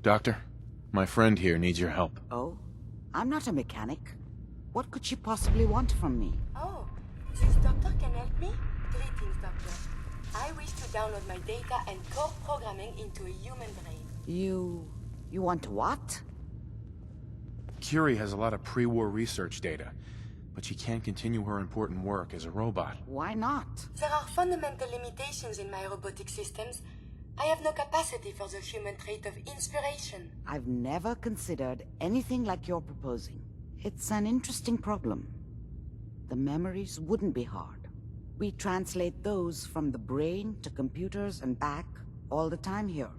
Doctor, my friend here needs your help. Oh? I'm not a mechanic. What could she possibly want from me? Oh, this doctor can help me? Greetings, doctor. I wish to download my data and core programming into a human brain. You want what? Curie has a lot of pre-war research data, but she can't continue her important work as a robot. Why not? There are fundamental limitations in my robotic systems. I have no capacity for the human trait of inspiration. I've never considered anything like you're proposing. It's an interesting problem. The memories wouldn't be hard. We translate those from the brain to computers and back all the time here.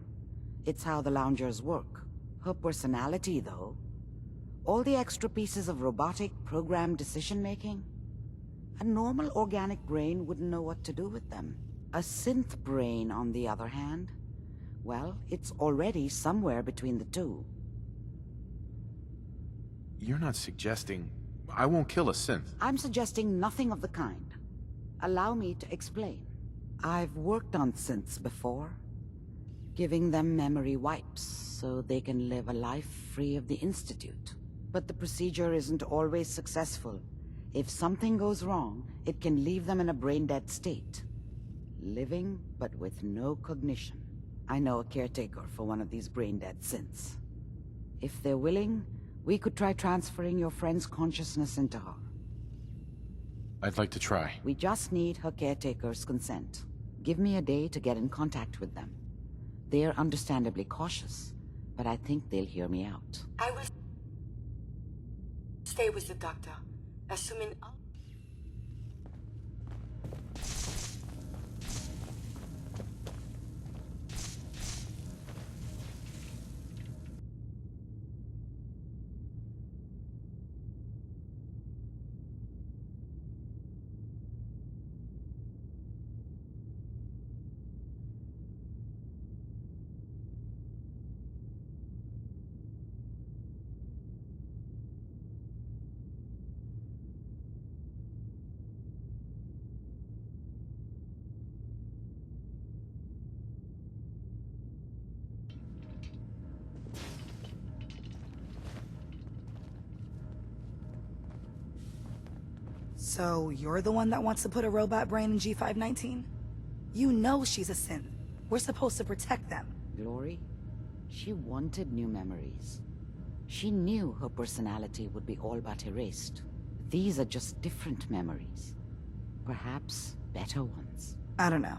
It's how the loungers work. Her personality, though, all the extra pieces of robotic programmed decision-making, a normal organic brain wouldn't know what to do with them. A synth brain, on the other hand, well, it's already somewhere between the two. You're not suggesting... I won't kill a synth. I'm suggesting nothing of the kind. Allow me to explain. I've worked on synths before, giving them memory wipes so they can live a life free of the Institute. But the procedure isn't always successful. If something goes wrong, it can leave them in a brain-dead state. Living, but with no cognition. I know a caretaker for one of these brain-dead synths. If they're willing, we could try transferring your friend's consciousness into her. I'd like to try. We just need her caretaker's consent. Give me a day to get in contact with them. They're understandably cautious, but I think they'll hear me out. I will stay with the doctor, assuming... So, you're the one that wants to put a robot brain in G519? You know she's a synth. We're supposed to protect them. Glory, she wanted new memories. She knew her personality would be all but erased. These are just different memories. Perhaps better ones. I don't know.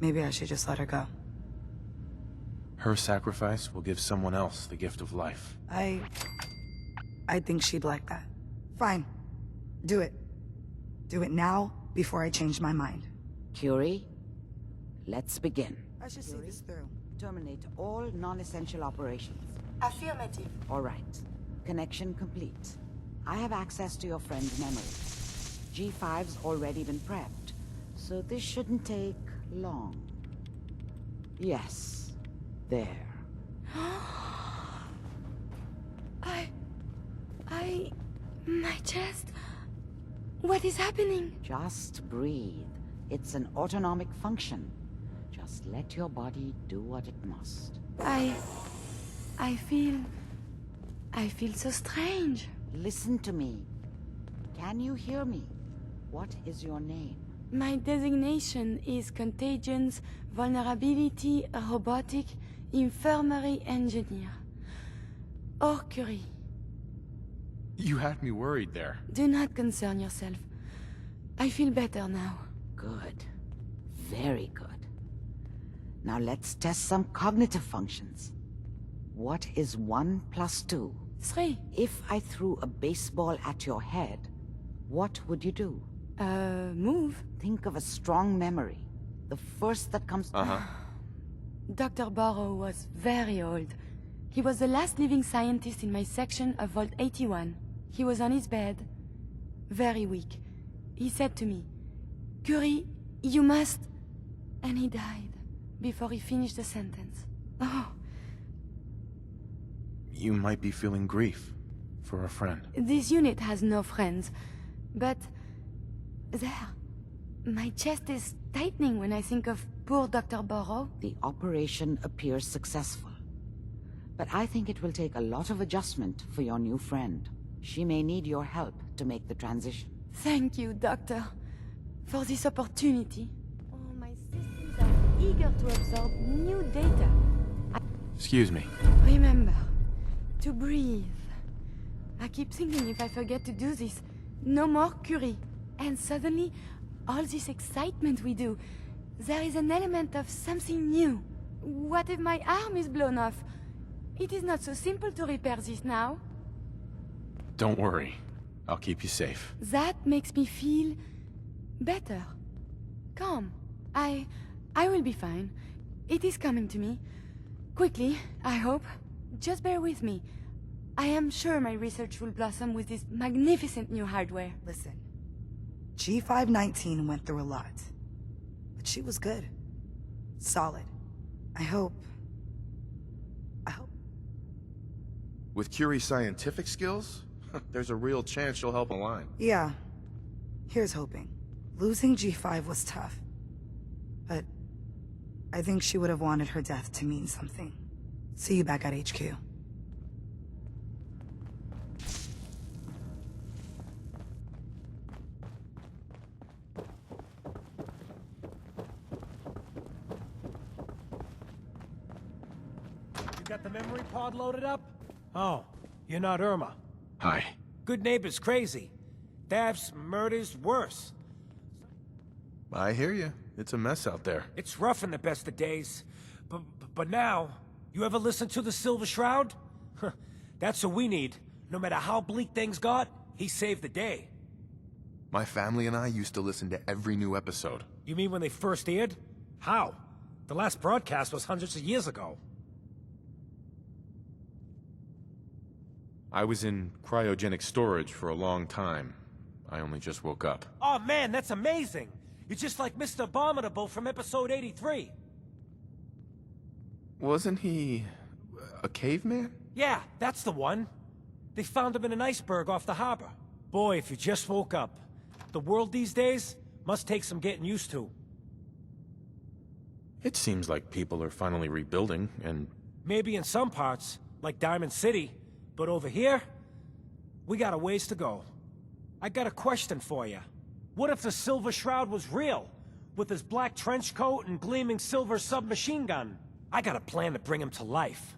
Maybe I should just let her go. Her sacrifice will give someone else the gift of life. I think she'd like that. Fine. Do it. Do it now, before I change my mind. Curie, let's begin. I should see this through. Terminate all non-essential operations. Affirmative. All right. Connection complete. I have access to your friend's memory. G5's already been prepped, so this shouldn't take long. Yes. There. My chest... What is happening? Just breathe. It's an autonomic function. Just let your body do what it must. I feel so strange. Listen to me. Can you hear me? What is your name? My designation is Contagions, Vulnerability, Robotic, Infirmary Engineer. Or Curie. You had me worried there. Do not concern yourself. I feel better now. Good. Very good. Now let's test some cognitive functions. What is 1 plus 2? 3. If I threw a baseball at your head, what would you do? Move. Think of a strong memory. The first that comes... Dr. Barrow was very old. He was the last living scientist in my section of Vault 81. He was on his bed, very weak. He said to me, "Curie, you must..." And he died before he finished the sentence. Oh. You might be feeling grief for a friend. This unit has no friends, but... There. My chest is tightening when I think of poor Dr. Barrow. The operation appears successful. But I think it will take a lot of adjustment for your new friend. She may need your help to make the transition. Thank you, Doctor, for this opportunity. Oh, my systems are eager to absorb new data. Excuse me. Remember, to breathe. I keep thinking if I forget to do this, no more Curie. And suddenly, all this excitement we do, there is an element of something new. What if my arm is blown off? It is not so simple to repair this now. Don't worry. I'll keep you safe. That makes me feel better. Calm. I will be fine. It is coming to me. Quickly, I hope. Just bear with me. I am sure my research will blossom with this magnificent new hardware. Listen, G519 went through a lot, but she was good. Solid. I hope... With Curie's scientific skills, there's a real chance she'll help align. Yeah. Here's hoping. Losing G5 was tough, but I think she would have wanted her death to mean something. See you back at HQ. You got the memory pod loaded up? Oh, you're not Irma. Hi. Good neighbor's crazy. Thefts, murders, worse. I hear you. It's a mess out there. It's rough in the best of days. But now, you ever listen to the Silver Shroud? That's what we need. No matter how bleak things got, he saved the day. My family and I used to listen to every new episode. You mean when they first aired? How? The last broadcast was hundreds of years ago. I was in cryogenic storage for a long time. I only just woke up. Oh man, that's amazing! You're just like Mr. Abominable from episode 83. Wasn't he... a caveman? Yeah, that's the one. They found him in an iceberg off the harbor. Boy, if you just woke up. The world these days must take some getting used to. It seems like people are finally rebuilding, and... Maybe in some parts, like Diamond City. But over here, we got a ways to go. I got a question for you. What if the Silver Shroud was real? With his black trench coat and gleaming silver submachine gun? I got a plan to bring him to life.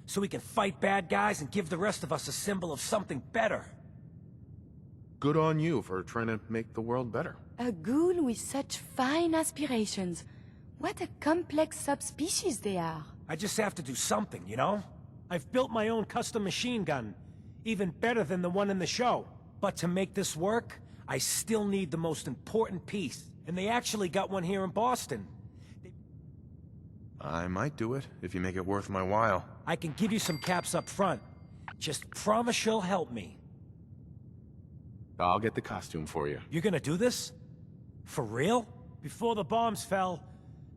So we can fight bad guys and give the rest of us a symbol of something better. Good on you for trying to make the world better. A ghoul with such fine aspirations. What a complex subspecies they are. I just have to do something, you know? I've built my own custom machine gun, even better than the one in the show. But to make this work, I still need the most important piece. And they actually got one here in Boston. I might do it, if you make it worth my while. I can give you some caps up front. Just promise you'll help me. I'll get the costume for you. You're gonna do this? For real? Before the bombs fell,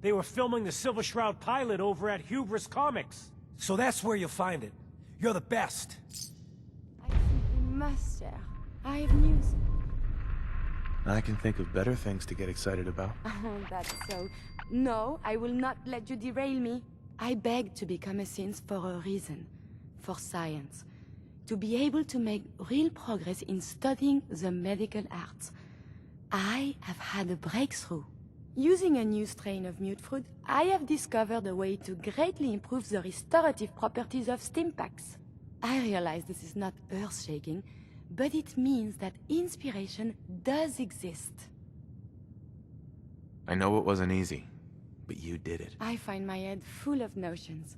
they were filming the Silver Shroud pilot over at Hubris Comics. So that's where you'll find it. You're the best. I simply must share. I have news. I can think of better things to get excited about. Oh, that's so. No, I will not let you derail me. I begged to become a synth for a reason. For science. To be able to make real progress in studying the medical arts. I have had a breakthrough. Using a new strain of mutfruit, I have discovered a way to greatly improve the restorative properties of stimpaks. I realize this is not earth-shaking, but it means that inspiration does exist. I know it wasn't easy, but you did it. I find my head full of notions.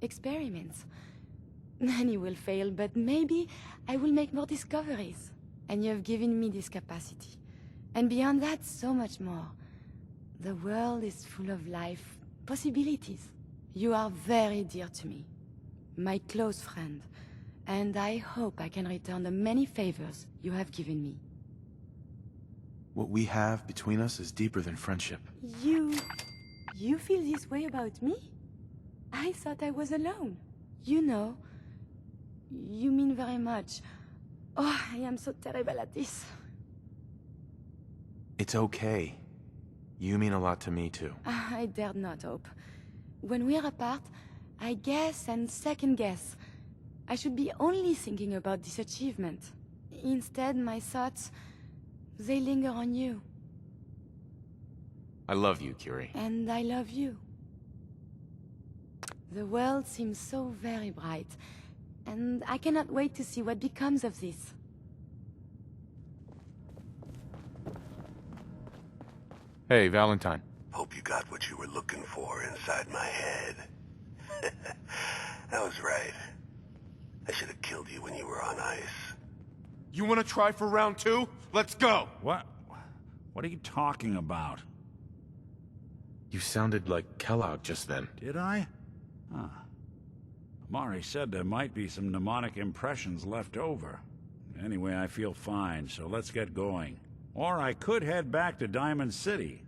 Experiments. Many will fail, but maybe I will make more discoveries. And you have given me this capacity. And beyond that, so much more. The world is full of life, possibilities. You are very dear to me. My close friend. And I hope I can return the many favors you have given me. What we have between us is deeper than friendship. You feel this way about me? I thought I was alone. You know, you mean very much. Oh, I am so terrible at this. It's okay. You mean a lot to me, too. I dared not hope. When we are apart, I guess and second guess. I should be only thinking about this achievement. Instead, my thoughts, they linger on you. I love you, Curie. And I love you. The world seems so very bright, and I cannot wait to see what becomes of this. Hey, Valentine. Hope you got what you were looking for inside my head. That was right. I should have killed you when you were on ice. You want to try for round 2? Let's go! What? What are you talking about? You sounded like Kellogg just then. Did I? Huh. Mari said there might be some mnemonic impressions left over. Anyway, I feel fine, so let's get going. Or I could head back to Diamond City.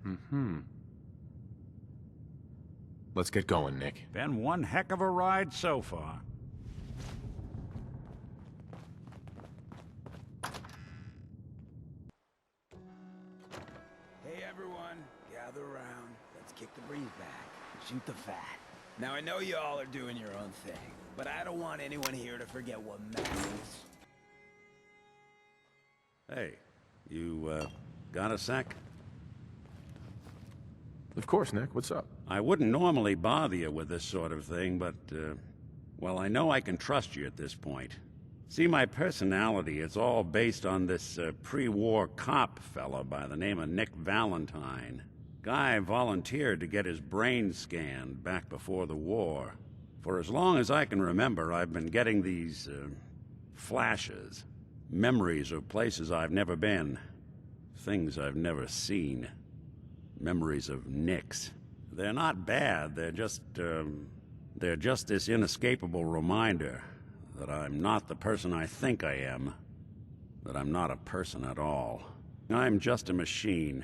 Let's get going, Nick. Been one heck of a ride so far. Hey everyone, gather around. Let's kick the breeze back and shoot the fat. Now I know you all are doing your own thing, but I don't want anyone here to forget what matters. Hey, you, got a sec? Of course, Nick. What's up? I wouldn't normally bother you with this sort of thing, but, well, I know I can trust you at this point. See, my personality, it's all based on this, pre-war cop fella by the name of Nick Valentine. Guy volunteered to get his brain scanned back before the war. For as long as I can remember, I've been getting these, flashes. Memories of places I've never been. Things I've never seen. Memories of Nicks. They're not bad, they're just this inescapable reminder that I'm not the person I think I am. That I'm not a person at all. I'm just a machine,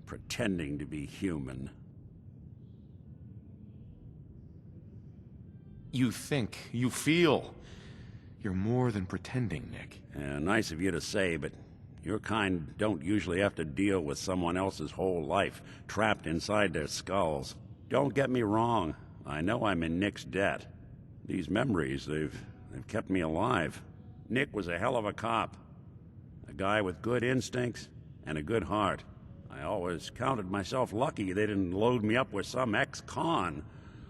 pretending to be human. You think, you feel. You're more than pretending, Nick. Nice of you to say, but your kind don't usually have to deal with someone else's whole life, trapped inside their skulls. Don't get me wrong, I know I'm in Nick's debt. These memories, they've kept me alive. Nick was a hell of a cop. A guy with good instincts and a good heart. I always counted myself lucky they didn't load me up with some ex-con,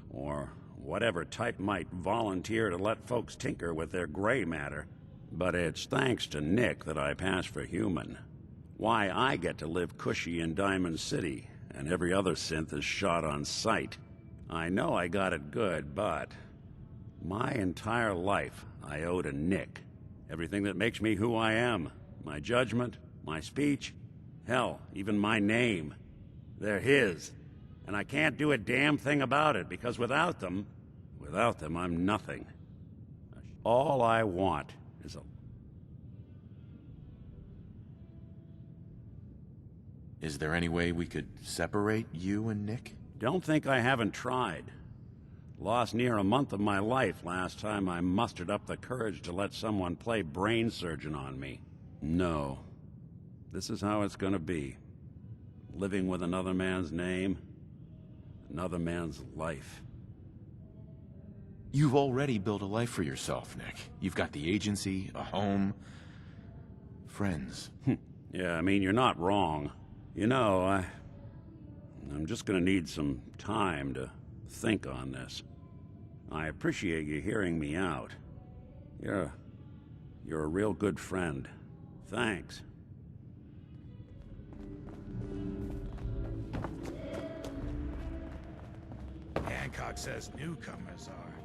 or whatever type might volunteer to let folks tinker with their gray matter. But it's thanks to Nick that I pass for human. Why I get to live cushy in Diamond City, and every other synth is shot on sight. I know I got it good, but my entire life I owe to Nick. Everything that makes me who I am. My judgment, my speech, hell, even my name. They're his. And I can't do a damn thing about it, because without them, I'm nothing. All I want is a... Is there any way we could separate you and Nick? Don't think I haven't tried. Lost near a month of my life last time I mustered up the courage to let someone play brain surgeon on me. No. This is how it's gonna be. Living with another man's name, another man's life. You've already built a life for yourself, Nick. You've got the agency, a home, friends. Yeah, I mean, you're not wrong. You know, I'm just gonna need some time to think on this. I appreciate you hearing me out. You're a real good friend. Thanks. Hancock says newcomers are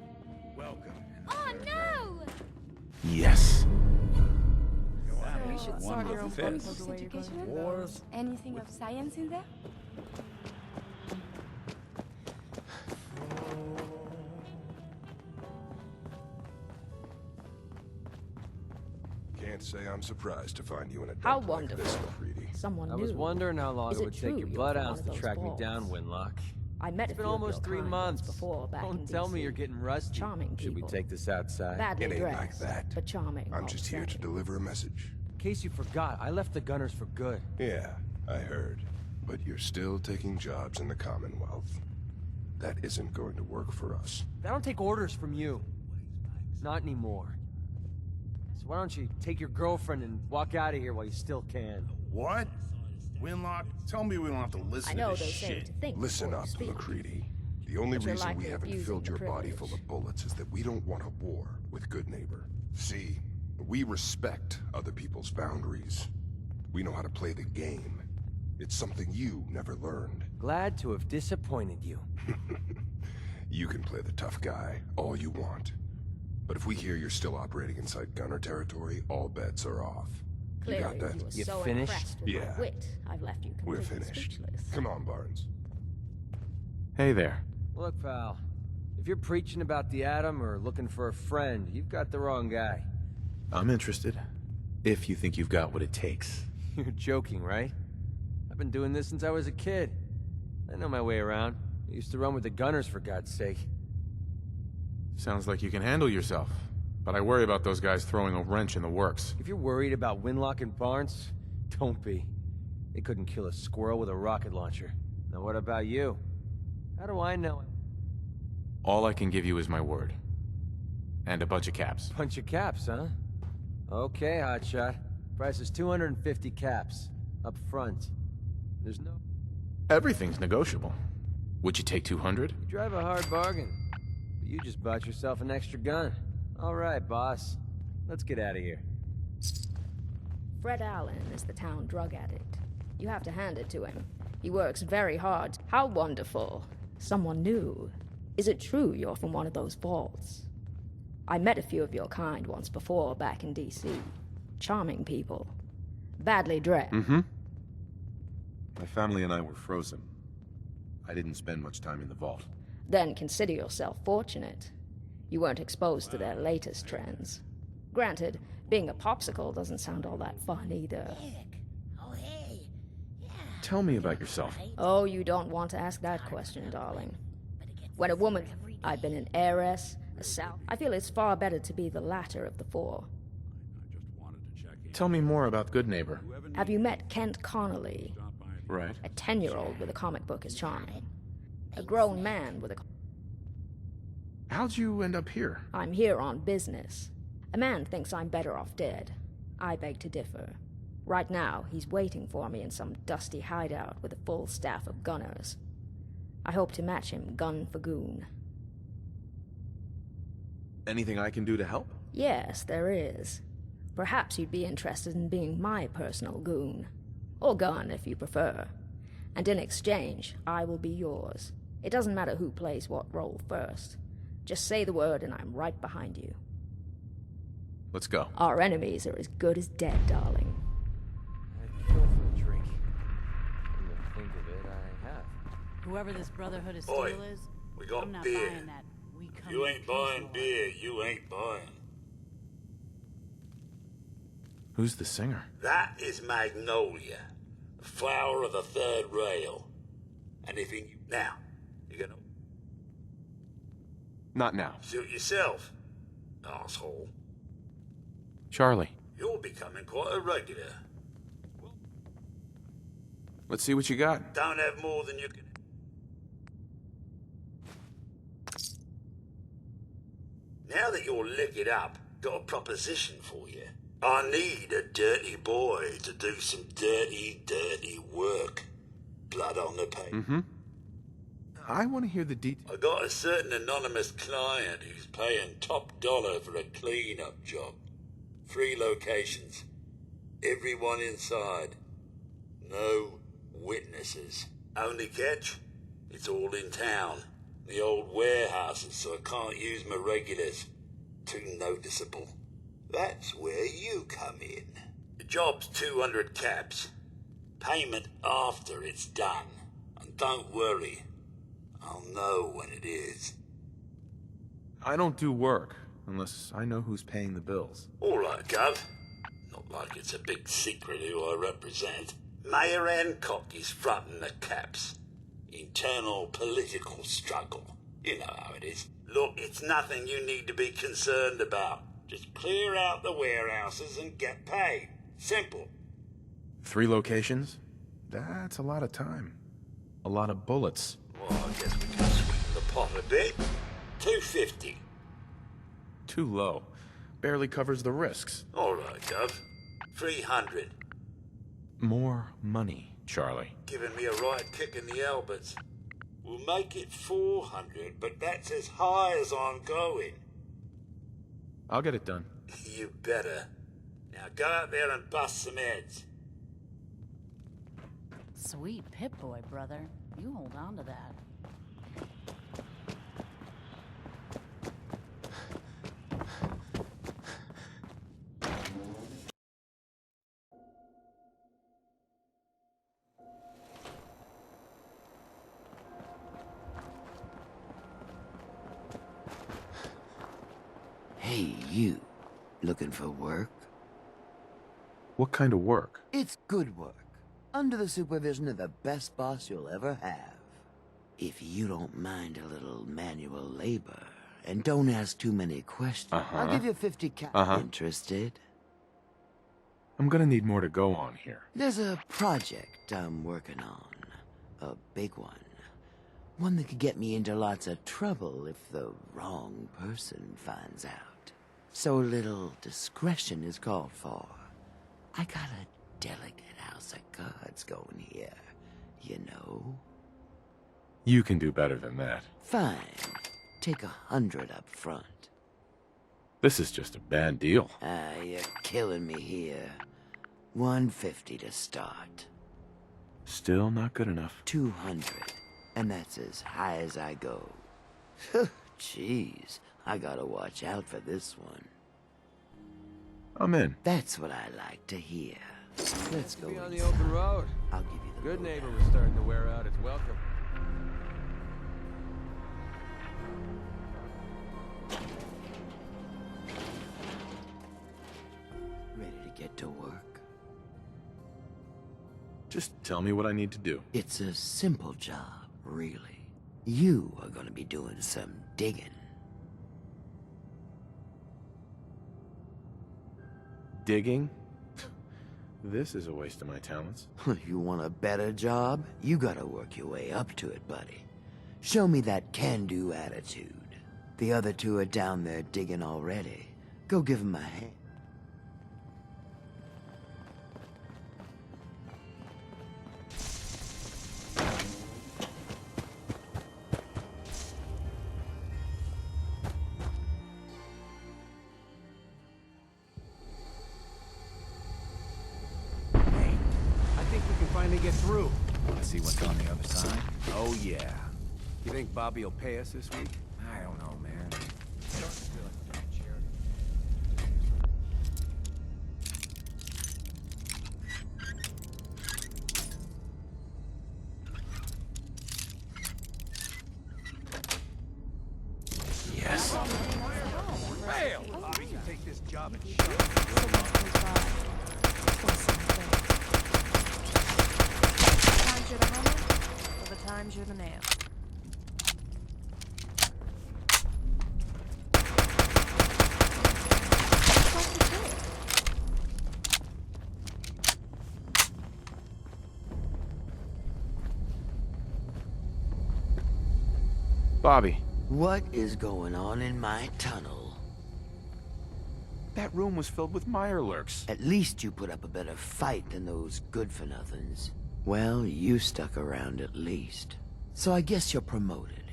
welcome. Oh no! Yes. You should One start your own with politics fists. education. Wars. Anything of science in there? Can't say I'm surprised to find you in a How dump like this, wonderful. McCready. Someone I new. was wondering how long Is it it would true take your you blood were one ounce of to those track me balls? down, Winlock. I met It's a been few of almost your 3 kind months. once before back in Don't tell me DC. you're getting rusty. Charming Should we people. take this outside? Badly It ain't like dressed, that. but charming. I'm all just the here to same. deliver a message. In case you forgot, I left the Gunners for good. Yeah, I heard. But you're still taking jobs in the Commonwealth. That isn't going to work for us. I don't take orders from you. Not anymore. So why don't you take your girlfriend and walk out of here while you still can? What? Winlock, tell me we don't have to listen I know to they this say shit. to think Listen before you up, speak. McCready. The only But you're reason we likely haven't abusing filled the your body full privilege. of bullets is that we don't want a war with Good Neighbor. See, we respect other people's boundaries. We know how to play the game. It's something you never learned. Glad to have disappointed you. You can play the tough guy all you want. But if we hear you're still operating inside Gunner territory, all bets are off. Clearly, you got that? you were You so finished? impressed with Yeah. my wit, I've left you We're completely finished. speechless. Come on, Barnes. Hey there. Look, pal. If you're preaching about the atom or looking for a friend, you've got the wrong guy. I'm interested. If you think you've got what it takes. You're joking, right? I've been doing this since I was a kid. I know my way around. I used to run with the Gunners, for God's sake. Sounds like you can handle yourself. But I worry about those guys throwing a wrench in the works. If you're worried about Winlock and Barnes, don't be. They couldn't kill a squirrel with a rocket launcher. Now what about you? How do I know? All I can give you is my word. And a bunch of caps. Bunch of caps, huh? Okay, hotshot. Price is 250 caps. Up front. There's no... Everything's negotiable. Would you take 200? You drive a hard bargain. But you just bought yourself an extra gun. All right, boss. Let's get out of here. Fred Allen is the town drug addict. You have to hand it to him. He works very hard. How wonderful. Someone new. Is it true you're from one of those vaults? I met a few of your kind once before back in D.C. Charming people. Badly dressed. Mm-hmm. My family and I were frozen. I didn't spend much time in the vault. Then consider yourself fortunate. You weren't exposed to their latest trends. Granted, being a popsicle doesn't sound all that fun either. Tell me about yourself. Oh, you don't want to ask that question, darling. When a woman... I've been an heiress, a South... I feel it's far better to be the latter of the four. Tell me more about Good Neighbor. Have you met Kent Connolly? Right. A 10-year-old with a comic book is charming. A grown man with a... How'd you end up here? I'm here on business. A man thinks I'm better off dead. I beg to differ. Right now, he's waiting for me in some dusty hideout with a full staff of gunners. I hope to match him gun for goon. Anything I can do to help? Yes, there is. Perhaps you'd be interested in being my personal goon. Or gun, if you prefer. And in exchange, I will be yours. It doesn't matter who plays what role first. Just say the word and I'm right behind you. Let's go. Our enemies are as good as dead, darling. I'd kill for a drink. Come to think of it, I have. Whoever this Brotherhood of Oi, Steel is, we got I'm not beer. buying that. We come You in ain't buying peace, beer, you ain't buying. Who's the singer? That is Magnolia, the flower of the third rail. And if you... Now, you're gonna Not now. suit yourself, asshole. Charlie, You're becoming quite a regular. let's see what you got. Don't have more than you can... Now that you're licked up, got a proposition for you. I need a dirty boy to do some dirty, dirty work. Blood on the paper. Mm-hmm. I want to hear the details. I got a certain anonymous client who's paying top dollar for a clean-up job. 3 locations. Everyone inside. No witnesses. Only catch? It's all in town. The old warehouses, so I can't use my regulars. Too noticeable. That's where you come in. The job's 200 caps. Payment after it's done. And don't worry. I'll know when it is. I don't do work unless I know who's paying the bills. All right, Gov. Not like it's a big secret who I represent. Mayor Hancock is fronting the caps. Internal political struggle. You know how it is. Look, it's nothing you need to be concerned about. Just clear out the warehouses and get paid. Simple. 3 locations? That's a lot of time. A lot of bullets. Well, I guess we can sweeten pot a bit. 250. Too low. Barely covers the risks. All right, Gov. 300. More money, Charlie. Giving me a right kick in the elbows. We'll make it 400, but that's as high as I'm going. I'll get it done. You better. Now go out there and bust some heads. Sweet Pip-Boy, brother. You hold on to that. Hey, you. Looking for work? What kind of work? It's good work. Under the supervision of the best boss you'll ever have. If you don't mind a little manual labor, and don't ask too many questions, I'll give you 50 cash. Interested? I'm gonna need more to go on here. There's a project I'm working on. A big one. One that could get me into lots of trouble if the wrong person finds out. So little discretion is called for. I got a delicate house of cards going here, you know? You can do better than that. Fine. Take 100 up front. This is just a bad deal. You're killing me here. 150 to start. Still not good enough. 200. And that's as high as I go. Jeez, I gotta watch out for this one. I'm in. That's what I like to hear. Let's go Be on the inside. open road. I'll give you the Good lowdown. neighbor was starting to wear out its welcome. Ready to get to work? Just tell me what I need to do. It's a simple job, really. You are gonna be doing some digging. Digging? This is a waste of my talents. You want a better job? You gotta work your way up to it, buddy. Show me that can-do attitude. The other two are down there digging already. Go give them a hand. Finally get through. Want to see what's on the other side? Oh, yeah. You think Bobby will pay us this week? I don't know, man. Yes. Fail! Bobby can take this job and shut it. Times you're the hammer, or the times you're the nail. Bobby. What is going on in my tunnel? That room was filled with Mirelurks. At least you put up a better fight than those good-for-nothings. Well, you stuck around at least. So I guess you're promoted.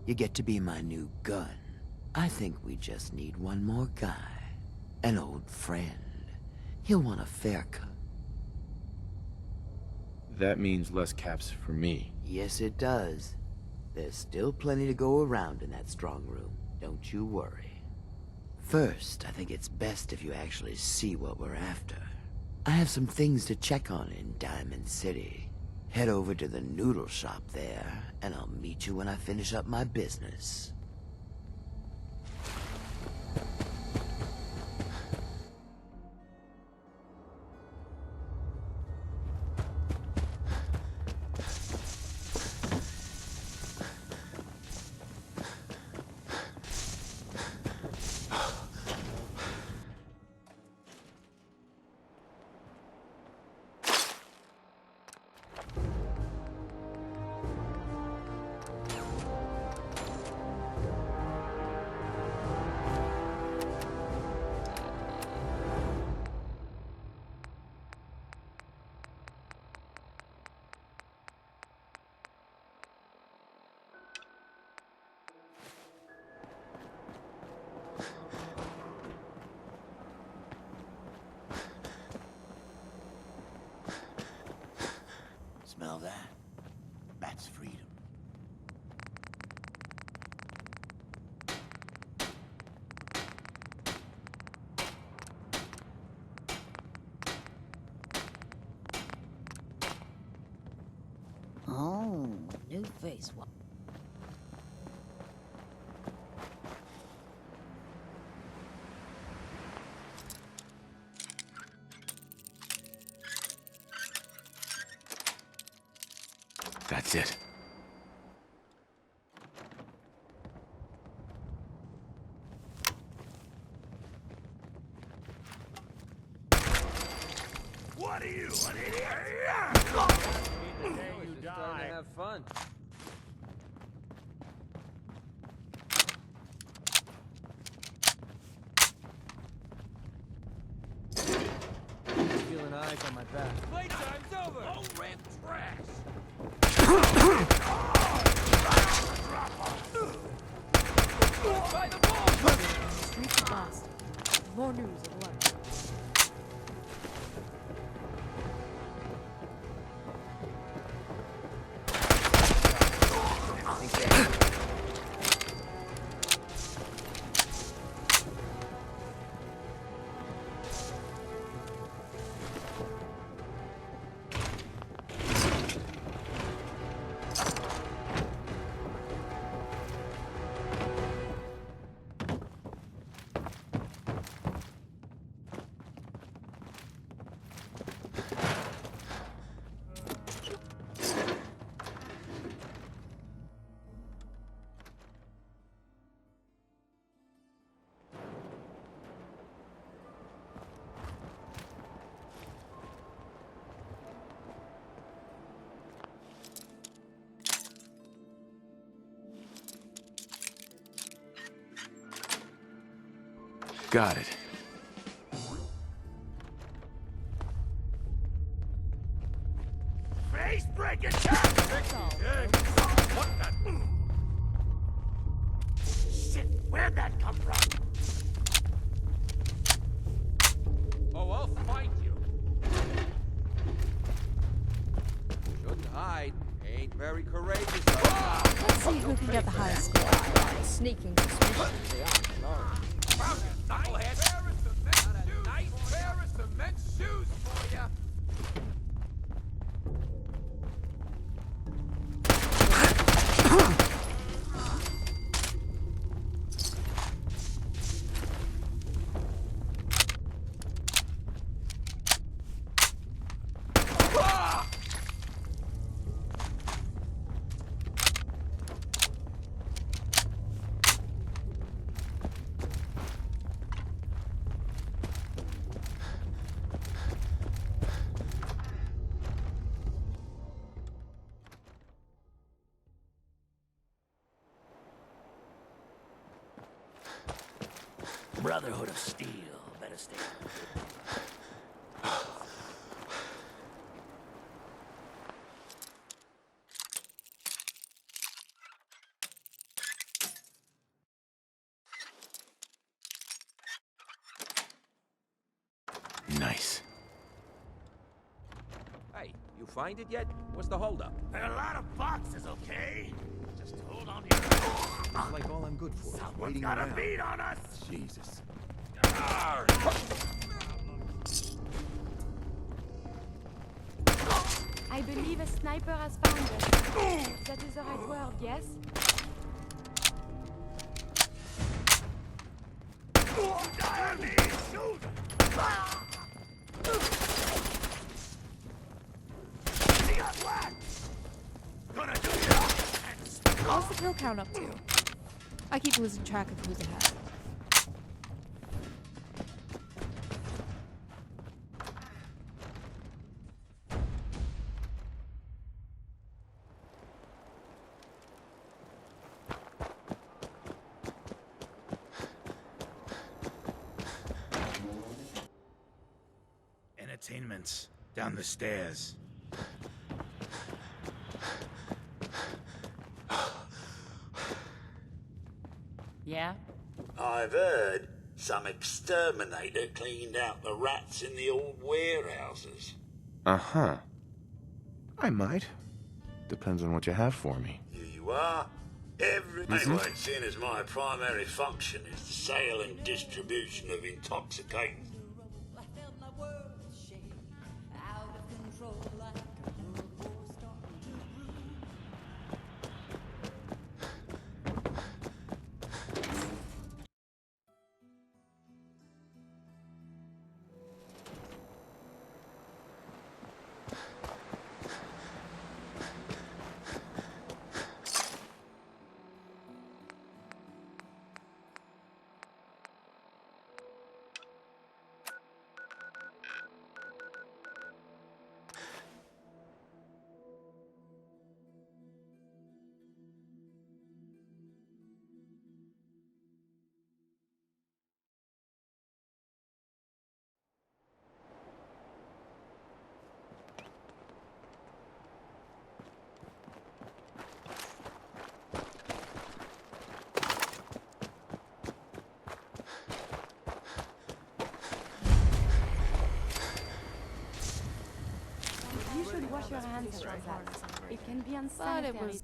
You get to be my new gun. I think we just need one more guy. An old friend. He'll want a fair cut. That means less caps for me. Yes, it does. There's still plenty to go around in that strong room. Don't you worry. First, I think it's best if you actually see what we're after. I have some things to check on in Diamond City. Head over to the noodle shop there, and I'll meet you when I finish up my business. face. That's it. What are you, an idiot? The day you die. Starting to have fun. Feeling eyes on my back. Playtime's over! Low rent trash! By the ball! Streets of Boston. More news of life. Got it. Face breaking shot! What the? Shit, where'd that come from? Oh, I'll find you. Shouldn't hide. Ain't very courageous. Let's see who can get the highest score. Sneaking suspicions beyond law. Found you, knucklehead. Got a nice pair of cement shoes for ya. Brotherhood of Steel. Better stay. Nice. Hey, you find it yet? What's the holdup? There are a lot of boxes, okay? Just hold on to your... Like all I'm good for. Someone's Waiting got a around. beat on us! Jesus. I believe a sniper has found us. That is the right word, yes? What's the kill count up to? I keep losing track of who's ahead. Entertainment's down the stairs. Yeah? I've heard some exterminator cleaned out the rats in the old warehouses. Uh-huh. I might. Depends on what you have for me. Here you are. Anyway, seeing as my primary function is the sale and distribution of intoxicants. wash your hands pretty around strong that. harness, It can be but unsanitary. it was...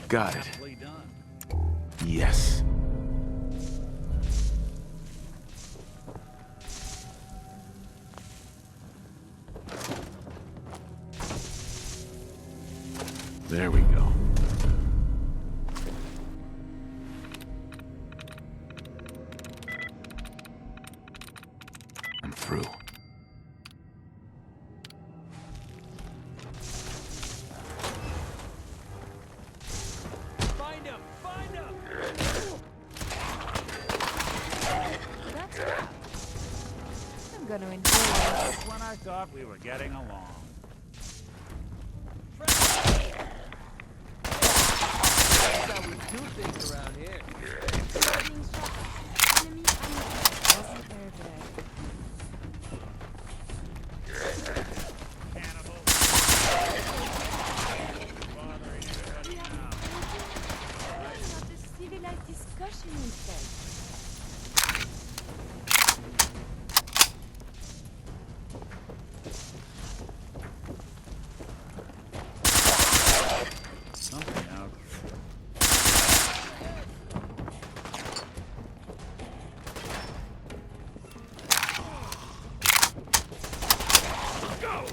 Got it. Yes. There we go. I'm through. Find him! Find him! That's crap. I'm gonna enjoy this. When I thought we were getting along. That's how we do things around here. Wasn't there today. Have this civilized discussion instead. Something out. Go!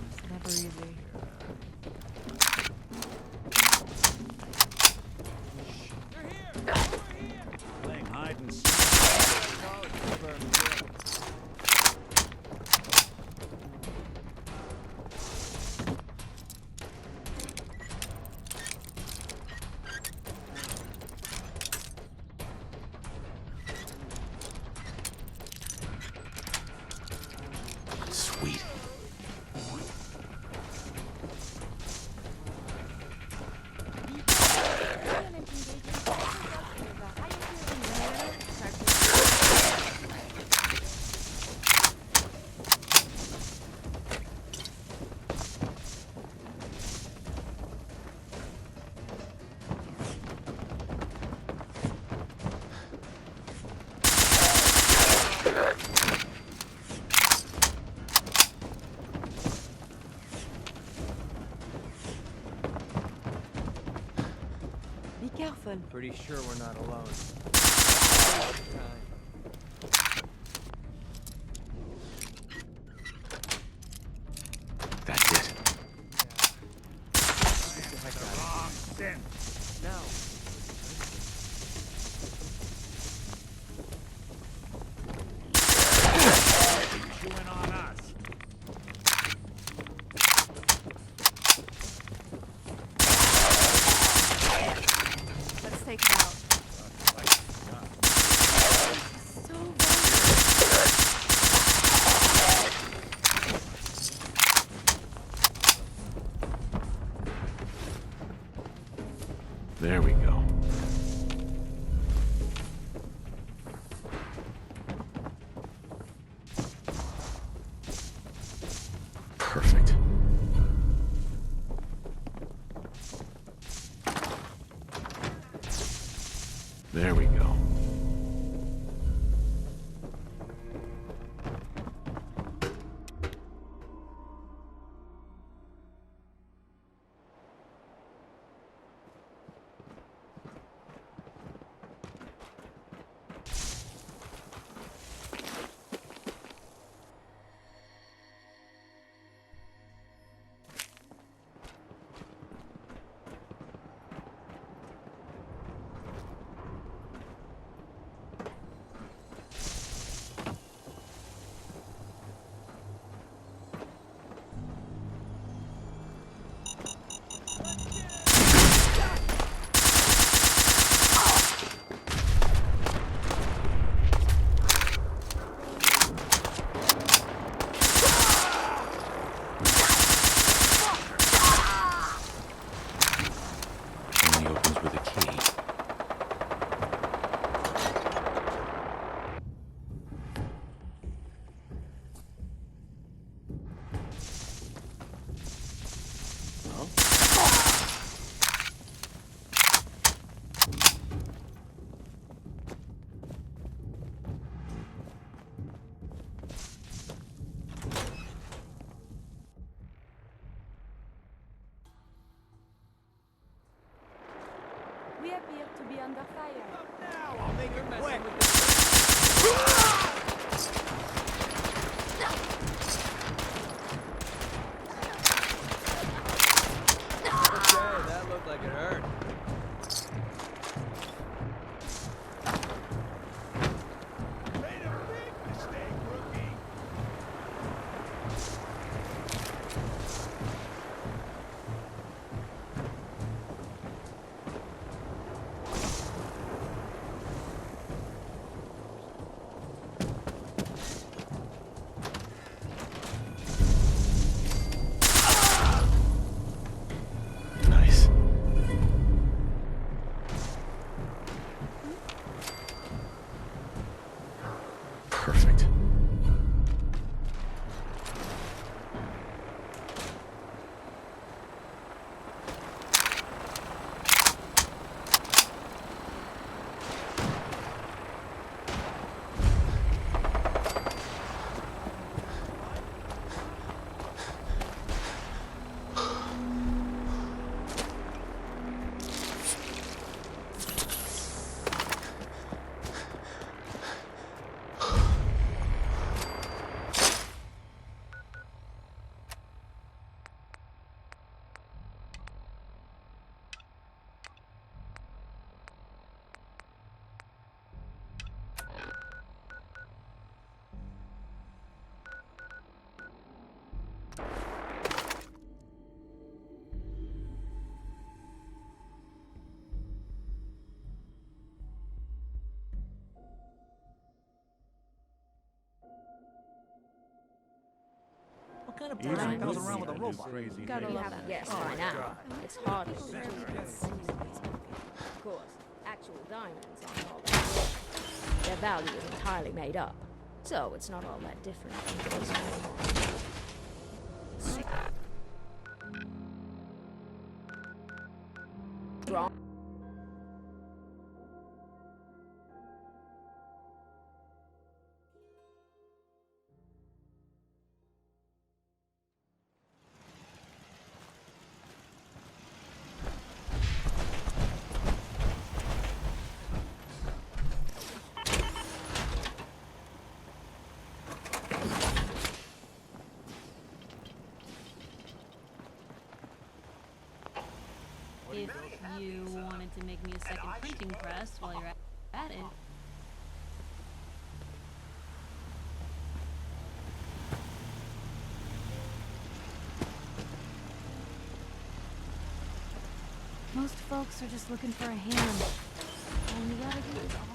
It's never easy. Playing hide and seek. Sweet. Be careful. Pretty sure we're not alone. That's it. Wrong sin. No. Chewing on us. Let's take it out. So very... There we go. Perfect. There we go. under fire. Now I'll make it quick. Okay, that looked like it hurt. Made a big mistake, rookie. Nice. Perfect. What kind of Even person goes this around with a is robot? Gotta love that. Yes, by now. It's hard to believe. Of course, actual diamonds aren't all that good. Their value is entirely made up. So it's not all that different from those small ones. Wrong. If you wanted to make me a second printing press while you're at it. Most folks are just looking for a hand. All you gotta do is offer.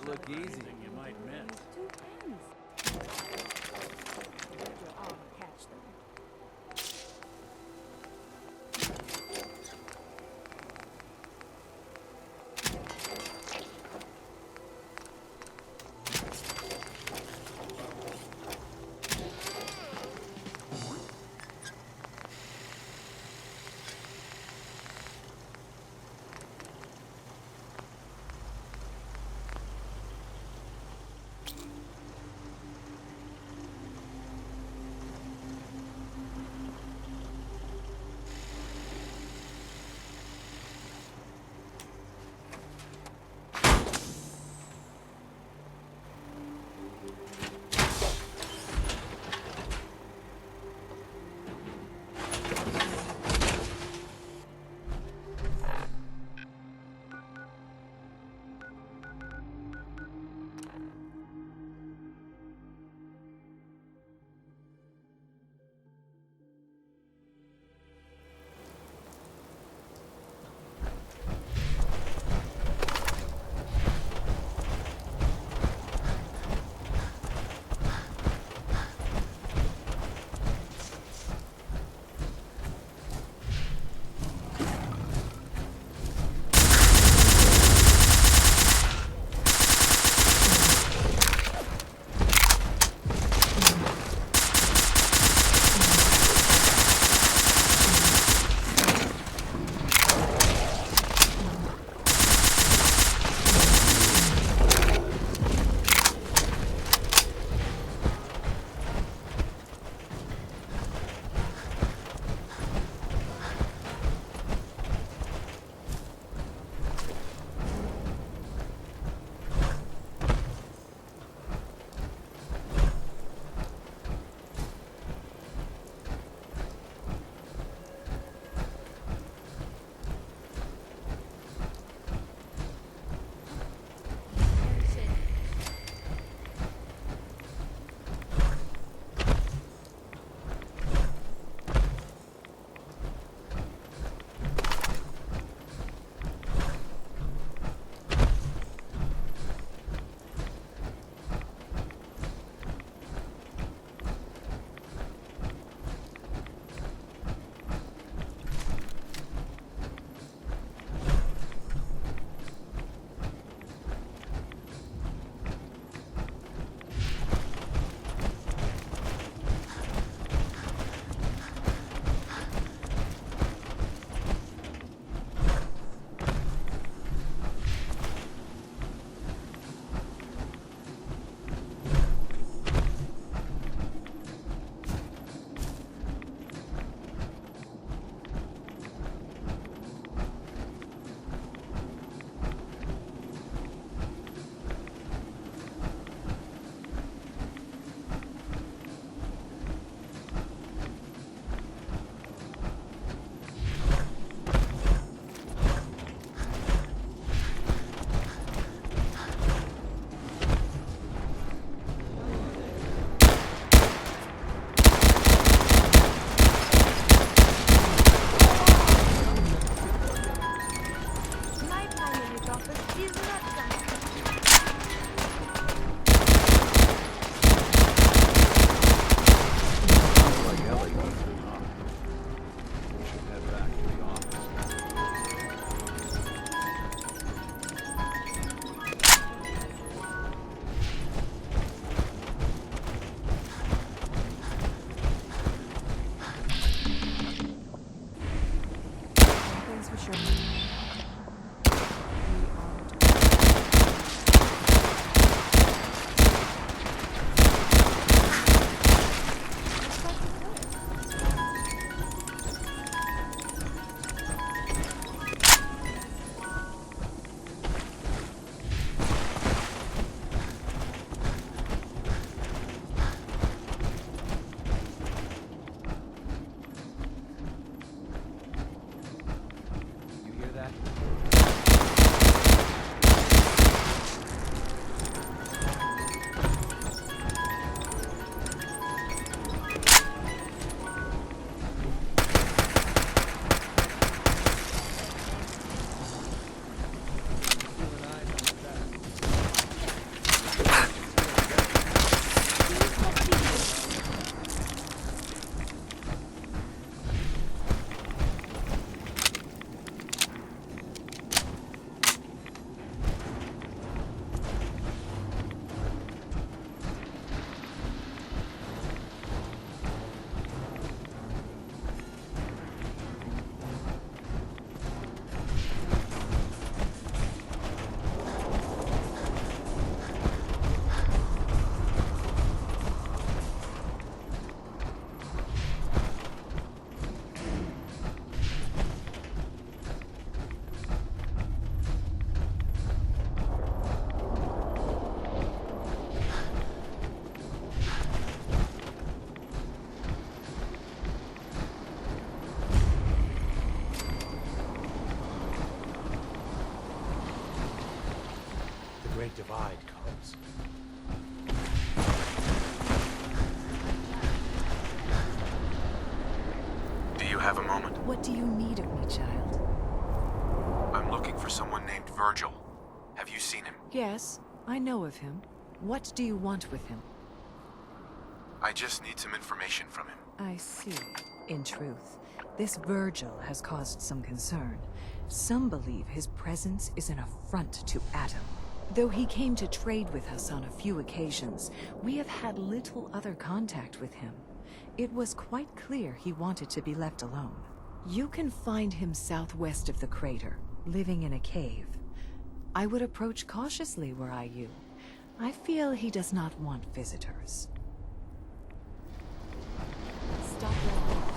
Those look easy. You might miss. Two pens. Let your arm catch them. great divide comes. Do you have a moment? What do you need of me, child? I'm looking for someone named Virgil. Have you seen him? Yes, I know of him. What do you want with him? I just need some information from him. I see. In truth, this Virgil has caused some concern. Some believe his presence is an affront to Adam. Though he came to trade with us on a few occasions, we have had little other contact with him. It was quite clear he wanted to be left alone. You can find him southwest of the crater, living in a cave. I would approach cautiously were I you. I feel he does not want visitors. Stop your moves.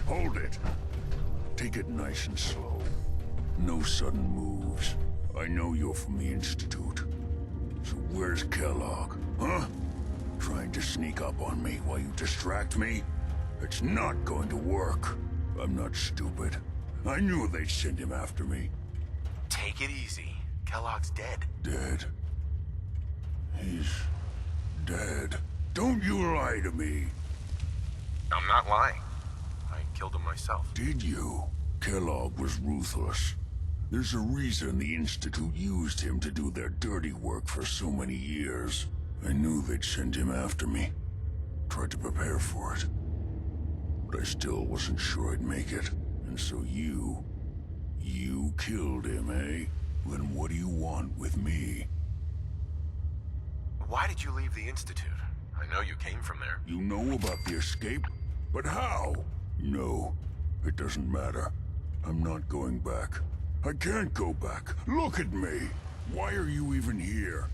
Hold it. Take it nice and slow. No sudden moves. I know you're from the Institute. So where's Kellogg, huh? Trying to sneak up on me while you distract me? It's not going to work. I'm not stupid. I knew they'd send him after me. Take it easy. Kellogg's dead. Dead? He's dead. Don't you lie to me. I'm not lying. I killed him myself. Did you? Kellogg was ruthless. There's a reason the Institute used him to do their dirty work for so many years. I knew they'd send him after me. Tried to prepare for it. But I still wasn't sure I'd make it. And so you killed him, eh? Then what do you want with me? Why did you leave the Institute? I know you came from there. You know about the escape? But how? No, it doesn't matter. I'm not going back. I can't go back. Look at me. Why are you even here?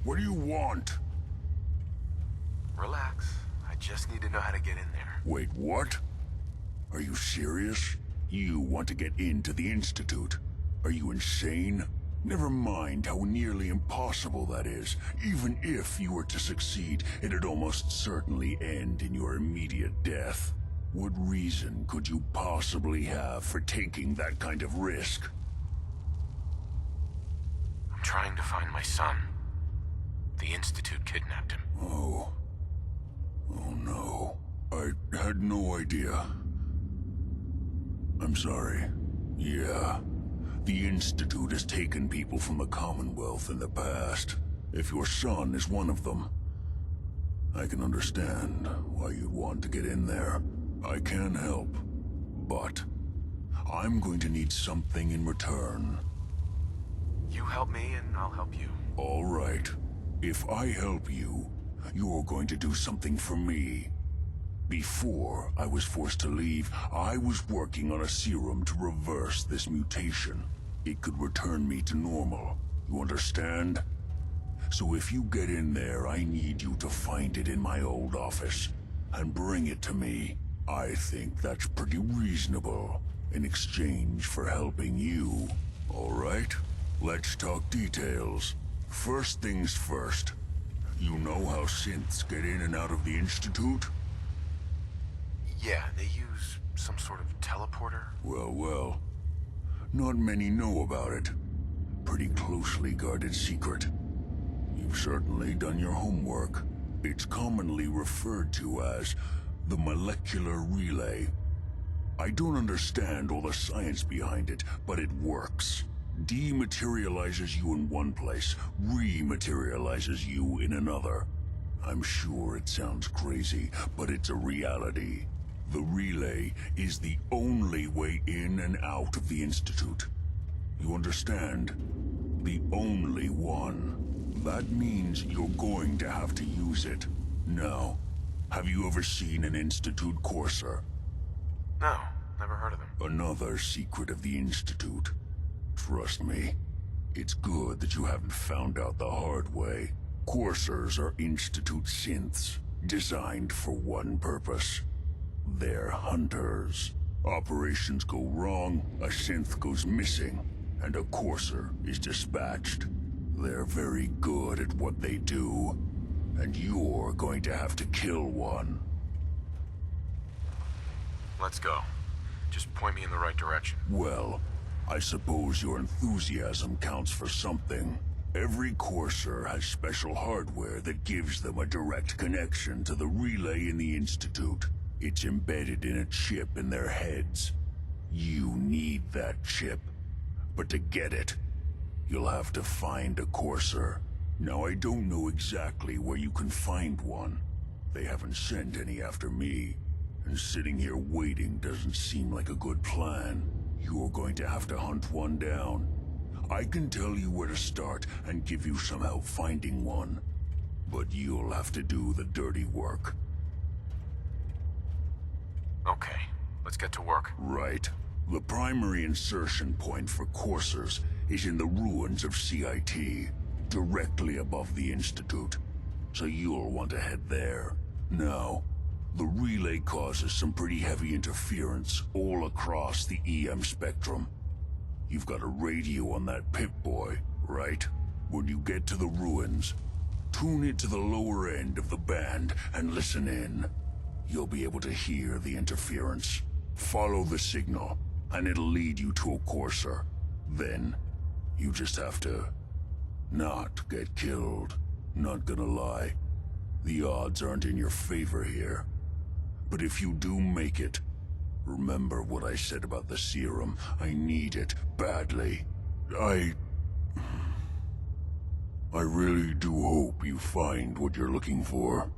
What do you want? Relax. I just need to know how to get in there. Wait, what? Are you serious? You want to get into the Institute? Are you insane? Never mind how nearly impossible that is. Even if you were to succeed, it'd almost certainly end in your immediate death. What reason could you possibly have for taking that kind of risk? I'm trying to find my son. The Institute kidnapped him. Oh. Oh no. I had no idea. I'm sorry. Yeah. The Institute has taken people from the Commonwealth in the past. If your son is one of them, I can understand why you'd want to get in there. I can help, but I'm going to need something in return. You help me and I'll help you. All right. If I help you, you're going to do something for me. Before I was forced to leave, I was working on a serum to reverse this mutation. It could return me to normal. You understand? So if you get in there, I need you to find it in my old office and bring it to me. I think that's pretty reasonable in exchange for helping you. All right? Let's talk details. First things first. You know how synths get in and out of the Institute? Yeah, they use some sort of teleporter. Well. Not many know about it. Pretty closely guarded secret. You've certainly done your homework. It's commonly referred to as the molecular relay. I don't understand all the science behind it, but it works. Dematerializes you in one place, rematerializes you in another. I'm sure it sounds crazy, but it's a reality. The relay is the only way in and out of the Institute. You understand? The only one. That means you're going to have to use it. Now, have you ever seen an Institute courser? No, never heard of them. Another secret of the Institute. Trust me, it's good that you haven't found out the hard way. Coursers are Institute synths, designed for one purpose. They're hunters. Operations go wrong, a synth goes missing, and a courser is dispatched. They're very good at what they do, and you're going to have to kill one. Let's go. Just point me in the right direction. Well, I suppose your enthusiasm counts for something. Every courser has special hardware that gives them a direct connection to the relay in the Institute. It's embedded in a chip in their heads. You need that chip. But to get it, you'll have to find a courser. Now, I don't know exactly where you can find one. They haven't sent any after me. And sitting here waiting doesn't seem like a good plan. You're going to have to hunt one down. I can tell you where to start and give you some help finding one. But you'll have to do the dirty work. Okay, let's get to work. Right. The primary insertion point for coursers is in the ruins of CIT, directly above the Institute. So you'll want to head there. Now, the relay causes some pretty heavy interference all across the EM spectrum. You've got a radio on that Pip-Boy, right? When you get to the ruins, tune it to the lower end of the band and listen in. You'll be able to hear the interference. Follow the signal, and it'll lead you to a courser. Then, you just have to not get killed. Not gonna lie, the odds aren't in your favor here. But if you do make it, remember what I said about the serum. I need it badly. I really do hope you find what you're looking for.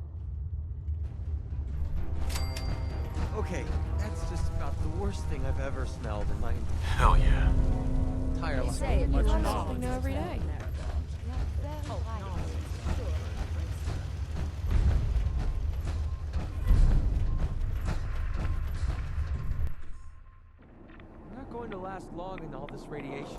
Okay, that's just about the worst thing I've ever smelled in my Hell yeah. entire life. Say it, you learn something new every day. I'm not going to last long in all this radiation.